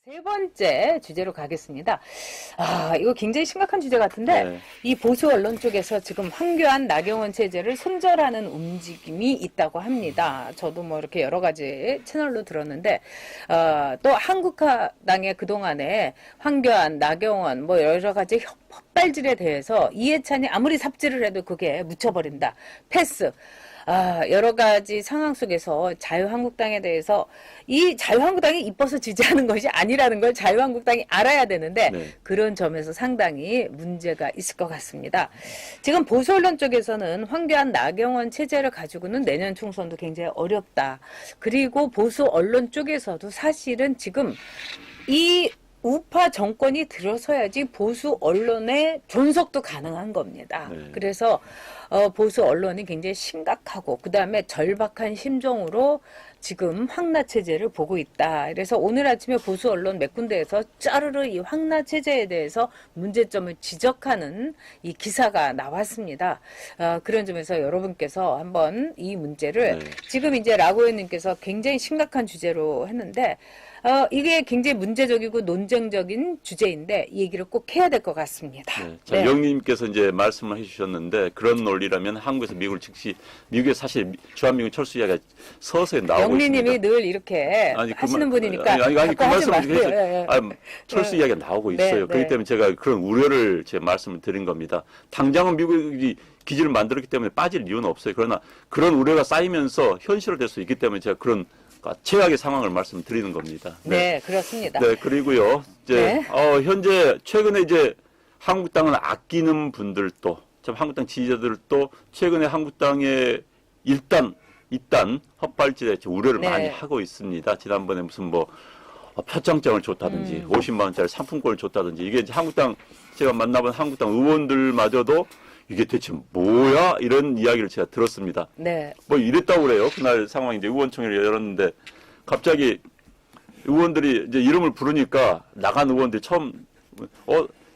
세 번째 주제로 가겠습니다. 이거 굉장히 심각한 주제 같은데, 네. 이 보수 언론 쪽에서 지금 황교안, 나경원 체제를 손절하는 움직임이 있다고 합니다. 저도 뭐 이렇게 여러 가지 채널로 들었는데, 또 한국당의 그동안에 황교안, 나경원, 뭐 여러 가지 헛발질에 대해서 이해찬이 아무리 삽질을 해도 그게 묻혀버린다. 패스. 여러 가지 상황 속에서 자유한국당에 대해서 이 자유한국당이 이뻐서 지지하는 것이 아니라는 걸 자유한국당이 알아야 되는데 네. 그런 점에서 상당히 문제가 있을 것 같습니다. 지금 보수 언론 쪽에서는 황교안, 나경원 체제를 가지고는 내년 총선도 굉장히 어렵다. 그리고 보수 언론 쪽에서도 사실은 지금 이 우파 정권이 들어서야지 보수 언론의 존속도 가능한 겁니다. 네. 그래서 보수 언론이 굉장히 심각하고 그 다음에 절박한 심정으로 지금 황나 체제를 보고 있다. 그래서 오늘 아침에 보수 언론 몇 군데에서 짜르르 이 황나 체제에 대해서 문제점을 지적하는 이 기사가 나왔습니다. 그런 점에서 여러분께서 한번 이 문제를 네. 지금 이제 라고현님께서 굉장히 심각한 주제로 했는데 이게 굉장히 문제적이고 논쟁적인 주제인데 이 얘기를 꼭 해야 될 것 같습니다. 네. 자, 영님께서 이제 말씀을 해주셨는데 그런 논리라면 한국에서 미국을 즉시 미국에 사실 주한미군 철수 이야기가 서서히 나오고 영리님이 있습니다. 늘 이렇게 하시는 분이니까 아니 그 자꾸 하지 말씀을 마세요. 해서 철수 이야기가 나오고 네, 있어요. 네. 그렇기 때문에 제가 그런 우려를 제 말씀을 드린 겁니다. 당장은 미국이 기지를 만들었기 때문에 빠질 이유는 없어요. 그러나 그런 우려가 쌓이면서 현실화될 수 있기 때문에 제가 그런 최악의 상황을 말씀드리는 겁니다. 네, 그렇습니다. 네, 그리고요. 이제 네. 현재 최근에 이제 한국당을 아끼는 분들도 참 한국당 지지자들도 최근에 한국당에 일단 헛발질에 우려를 네. 많이 하고 있습니다. 지난번에 무슨 뭐 표창장을 줬다든지 50만 원짜리 상품권을 줬다든지 이게 이제 한국당 제가 만나본 한국당 의원들마저도 이게 대체 뭐야? 이런 이야기를 제가 들었습니다. 네. 뭐 이랬다고 그래요. 그날 상황이 이제 의원총회를 열었는데 갑자기 의원들이 이제 이름을 부르니까 나간 의원들이 처음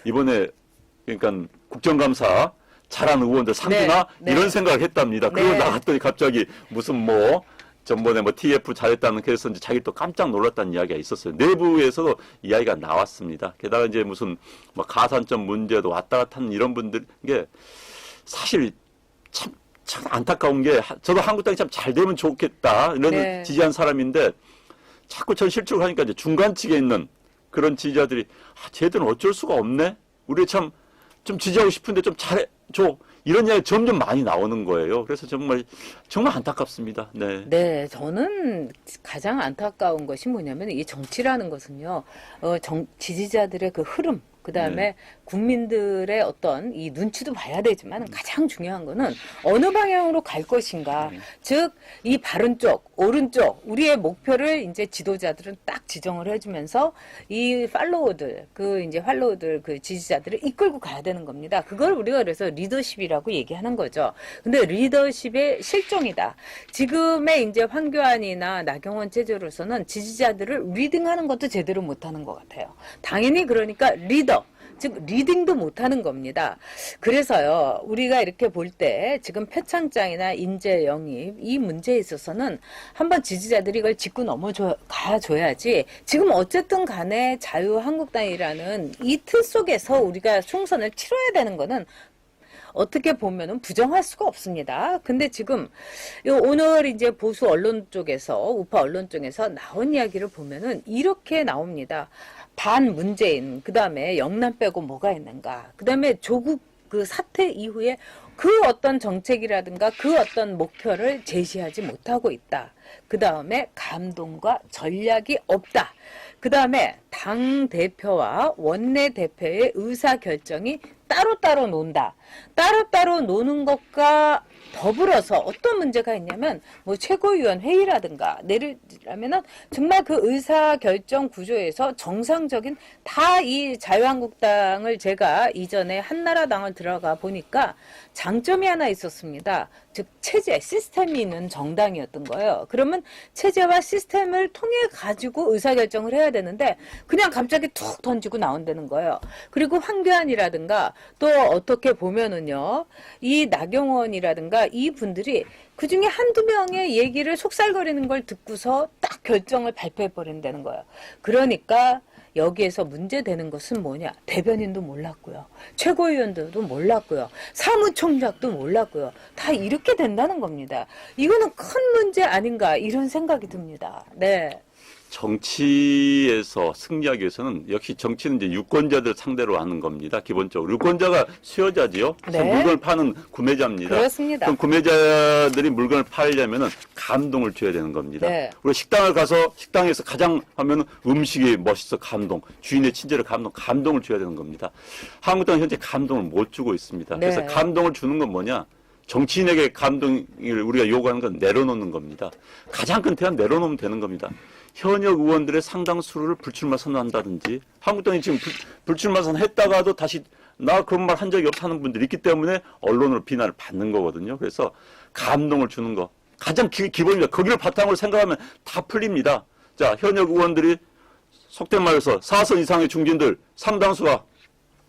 이번에 그러니까 국정감사 잘한 의원들 상주나 네. 이런 생각을 했답니다. 그리고 네. 나갔더니 갑자기 무슨 뭐 전번에 뭐 TF 잘했다는 그래서 이제 자기 또 깜짝 놀랐다는 이야기가 있었어요. 내부에서도 이야기가 나왔습니다. 게다가 이제 무슨 뭐 가산점 문제도 왔다 갔다 하는 이런 분들 이게 사실 참 안타까운 게 저도 한국당이 참 잘 되면 좋겠다 이런 네. 지지한 지지한 사람인데 자꾸 전 실축을 하니까 이제 중간층에 있는 그런 지지자들이 쟤들은 어쩔 수가 없네. 우리 참 좀 지지하고 싶은데 좀 잘해줘. 이런 이야기 점점 많이 나오는 거예요. 그래서 정말 안타깝습니다. 네. 네, 저는 가장 안타까운 것이 뭐냐면 이 정치라는 것은요, 지지자들의 그 흐름, 그 다음에 네. 국민들의 어떤 이 눈치도 봐야 되지만 가장 중요한 거는 어느 방향으로 갈 것인가. 즉, 이 바른 쪽, 오른쪽, 우리의 목표를 이제 지도자들은 딱 지정을 해주면서 이 팔로워들, 그 지지자들을 이끌고 가야 되는 겁니다. 그걸 우리가 그래서 리더십이라고 얘기하는 거죠. 근데 리더십의 실종이다. 지금의 이제 황교안이나 나경원 체제로서는 지지자들을 리딩하는 것도 제대로 못하는 것 같아요. 당연히 그러니까 즉 리딩도 못하는 겁니다. 그래서요 우리가 이렇게 볼 때 지금 표창장이나 인재 영입 이 문제에 있어서는 한번 지지자들이 이걸 짚고 가줘야지. 지금 어쨌든 간에 자유한국당이라는 이 틀 속에서 우리가 총선을 치러야 되는 거는 어떻게 보면은 부정할 수가 없습니다. 근데 지금 오늘 이제 보수 언론 쪽에서 우파 언론 쪽에서 나온 이야기를 보면은 이렇게 나옵니다. 반 문재인, 그 다음에 영남 빼고 뭐가 있는가, 그 다음에 조국 그 사태 이후에 그 어떤 정책이라든가 그 어떤 목표를 제시하지 못하고 있다. 그 다음에 감동과 전략이 없다. 그 다음에 당 대표와 원내 대표의 의사 결정이 따로따로 논다. 따로따로 노는 것과 더불어서 어떤 문제가 있냐면 뭐 최고위원 회의라든가 내리라면은 정말 그 의사결정 구조에서 정상적인 다 이 자유한국당을 제가 이전에 한나라당을 들어가 보니까 장점이 하나 있었습니다. 즉 체제, 시스템이 있는 정당이었던 거예요. 그러면 체제와 시스템을 통해 가지고 의사결정을 해야 되는데 그냥 갑자기 툭 던지고 나온다는 거예요. 그리고 황교안이라든가 또 어떻게 보면은요, 이 나경원이라든가 이 분들이 그 중에 한두 명의 얘기를 속살거리는 걸 듣고서 딱 결정을 발표해 버린다는 거예요. 그러니까 여기에서 문제되는 것은 뭐냐? 대변인도 몰랐고요. 최고위원들도 몰랐고요. 사무총장도 몰랐고요. 다 이렇게 된다는 겁니다. 이거는 큰 문제 아닌가 이런 생각이 듭니다. 네. 정치에서 승리하기 위해서는 역시 정치는 이제 유권자들 상대로 하는 겁니다. 기본적으로 유권자가 수요자지요. 네. 물건을 파는 구매자입니다. 그렇습니다. 그럼 구매자들이 물건을 팔려면은 감동을 줘야 되는 겁니다. 네. 우리 식당을 가서 식당에서 가장 하면은 음식이 멋있어 감동, 주인의 친절을 감동을 줘야 되는 겁니다. 한국당은 현재 감동을 못 주고 있습니다. 네. 그래서 감동을 주는 건 뭐냐? 정치인에게 감동을 우리가 요구하는 건 내려놓는 겁니다. 가장 큰 대안 내려놓으면 되는 겁니다. 현역 의원들의 상당수를 불출마 선언한다든지 한국당이 지금 불출마 선언했다가도 다시 나 그런 말 한 적이 없다는 분들이 있기 때문에 언론으로 비난을 받는 거거든요. 그래서 감동을 주는 거 가장 기본입니다. 거기를 바탕으로 생각하면 다 풀립니다. 자, 현역 의원들이 속된 말해서 4선 이상의 중진들 상당수가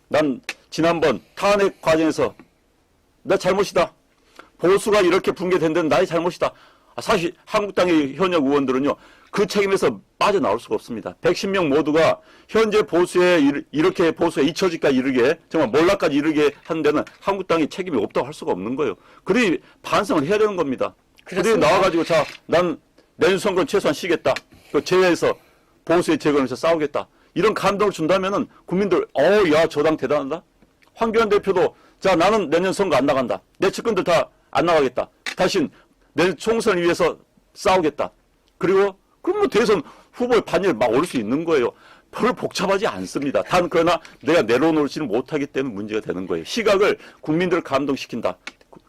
난 지난번 탄핵 과정에서 내 잘못이다. 보수가 이렇게 붕괴된 데는 나의 잘못이다. 사실 한국당의 현역 의원들은요. 그 책임에서 빠져나올 수가 없습니다. 110명 모두가 현재 보수에 이렇게 보수에 잊혀지까지 이르게 정말 몰락까지 이르게 하는 데는 한국당이 책임이 없다고 할 수가 없는 거예요. 그들이 반성을 해야 되는 겁니다. 그들이 나와가지고 자, 난 내년 선거는 최소한 쉬겠다. 그 제외해서 보수의 재건에서 싸우겠다. 이런 감동을 준다면은 국민들 야, 저 당 대단하다. 황교안 대표도 자, 나는 내년 선거 안 나간다. 내 측근들 다 안 나가겠다. 다신 내년 총선을 위해서 싸우겠다. 그리고 그럼 뭐 대선 후보의 반열을 막 올 수 있는 거예요. 별로 복잡하지 않습니다. 단 그러나 내가 내려놓지는 못하기 때문에 문제가 되는 거예요. 시각을 국민들을 감동시킨다.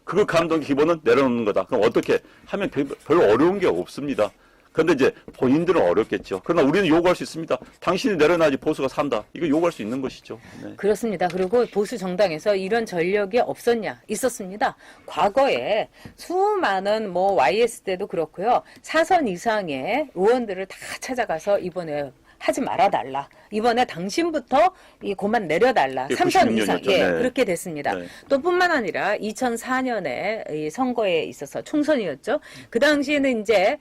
그 감동의 기본은 내려놓는 거다. 그럼 어떻게 하면 별로 어려운 게 없습니다. 그런데 이제 본인들은 어렵겠죠. 그러나 우리는 요구할 수 있습니다. 당신이 내려놔야지 보수가 산다. 이거 요구할 수 있는 것이죠. 네. 그렇습니다. 그리고 보수 정당에서 이런 전력이 없었냐? 있었습니다. 과거에 수많은 YS 때도 그렇고요. 4선 이상의 의원들을 다 찾아가서 이번에 하지 말아달라. 이번에 당신부터 고만 내려달라. 3선 이상. 네. 예, 그렇게 됐습니다. 네. 또 뿐만 아니라 2004년에 이 선거에 있어서 총선이었죠. 그 당시에는 이제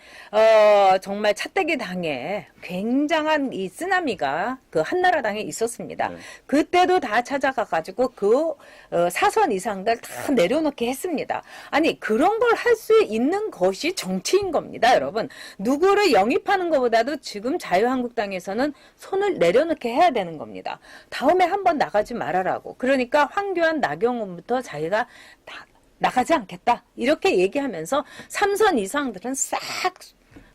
정말 차떼기 당에 굉장한 이 쓰나미가 그 한나라당에 있었습니다. 네. 그때도 다 찾아가 가지고 그 4선 이상들 다 내려놓게 했습니다. 아니 그런 걸 할 수 있는 것이 정치인 겁니다, 여러분. 누구를 영입하는 것보다도 지금 자유한국당에서는 손을 내려놓게 해야 되는 겁니다. 다음에 한번 나가지 말아라고. 그러니까 황교안, 나경원부터 자기가 나가지 않겠다. 이렇게 얘기하면서 3선 이상들은 싹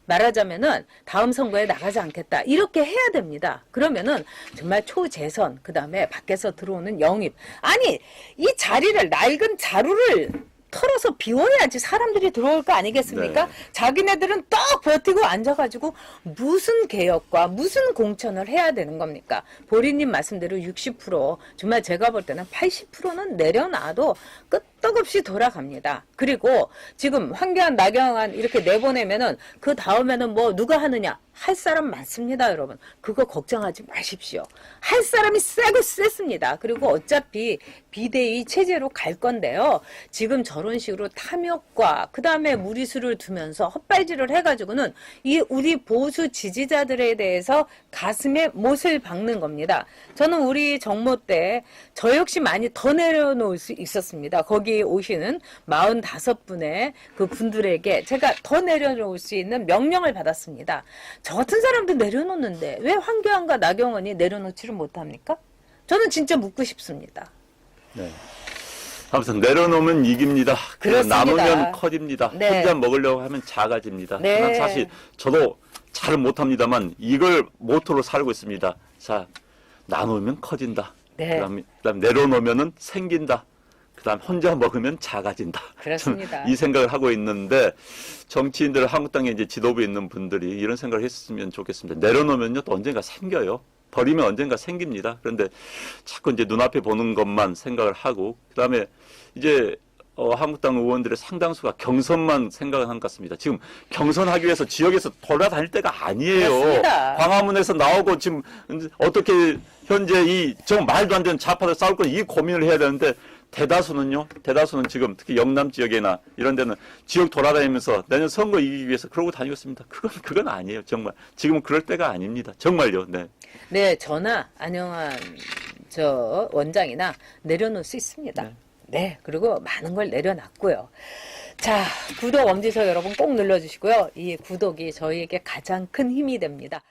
말하자면은 다음 선거에 나가지 않겠다. 이렇게 해야 됩니다. 그러면은 정말 초재선, 그 다음에 밖에서 들어오는 영입. 아니, 이 자리를, 낡은 자루를 털어서 비워야지 사람들이 들어올 거 아니겠습니까? 네. 자기네들은 딱 버티고 앉아가지고 무슨 개혁과 무슨 공천을 해야 되는 겁니까? 보리님 말씀대로 60%, 정말 제가 볼 때는 80%는 내려놔도 끄떡없이 돌아갑니다. 그리고 지금 황교안, 나경원 이렇게 내보내면은 그 다음에는 뭐 누가 하느냐? 할 사람 많습니다, 여러분. 그거 걱정하지 마십시오. 할 사람이 세고 셌습니다. 그리고 어차피 비대위 체제로 갈 건데요. 지금 저런 식으로 탐욕과 그 다음에 무리수를 두면서 헛발질을 해가지고는 이 우리 보수 지지자들에 대해서 가슴에 못을 박는 겁니다. 저는 우리 정모 때 저 역시 많이 더 내려놓을 수 있었습니다. 거기 오시는 45분의 그 분들에게 제가 더 내려놓을 수 있는 명령을 받았습니다. 저 같은 사람도 내려놓는데 왜 황교안과 나경원이 내려놓지를 못합니까? 저는 진짜 묻고 싶습니다. 네. 아무튼 내려놓으면 이깁니다. 그렇습니다. 남으면 커집니다. 네. 혼자 먹으려고 하면 작아집니다. 네. 저는 사실 저도 잘 못합니다만 이걸 모토로 살고 있습니다. 자, 나누면 커진다. 네. 그다음 내려놓으면은 생긴다. 그다음 혼자 먹으면 작아진다. 그렇습니다. 이 생각을 하고 있는데 정치인들 한국당에 이제 지도부에 있는 분들이 이런 생각을 했으면 좋겠습니다. 내려놓으면요 또 언젠가 생겨요. 버리면 언젠가 생깁니다. 그런데 자꾸 이제 눈앞에 보는 것만 생각을 하고 그다음에 이제 한국당 의원들의 상당수가 경선만 생각을 한 것 같습니다. 지금 경선하기 위해서 지역에서 돌아다닐 때가 아니에요. 맞습니다. 광화문에서 나오고 지금 어떻게 현재 이 정 말도 안 되는 좌파들 싸울 건 이 고민을 해야 되는데 대다수는 지금 특히 영남 지역이나 이런 데는 지역 돌아다니면서 내년 선거 이기기 위해서 그러고 다니고 있습니다. 그건 아니에요. 정말. 지금은 그럴 때가 아닙니다. 정말요. 네. 네, 저나 안영환 저 원장이나 내려놓을 수 있습니다. 네. 네, 그리고 많은 걸 내려놨고요. 자, 구독 엄지서 여러분 꼭 눌러주시고요. 이 구독이 저희에게 가장 큰 힘이 됩니다.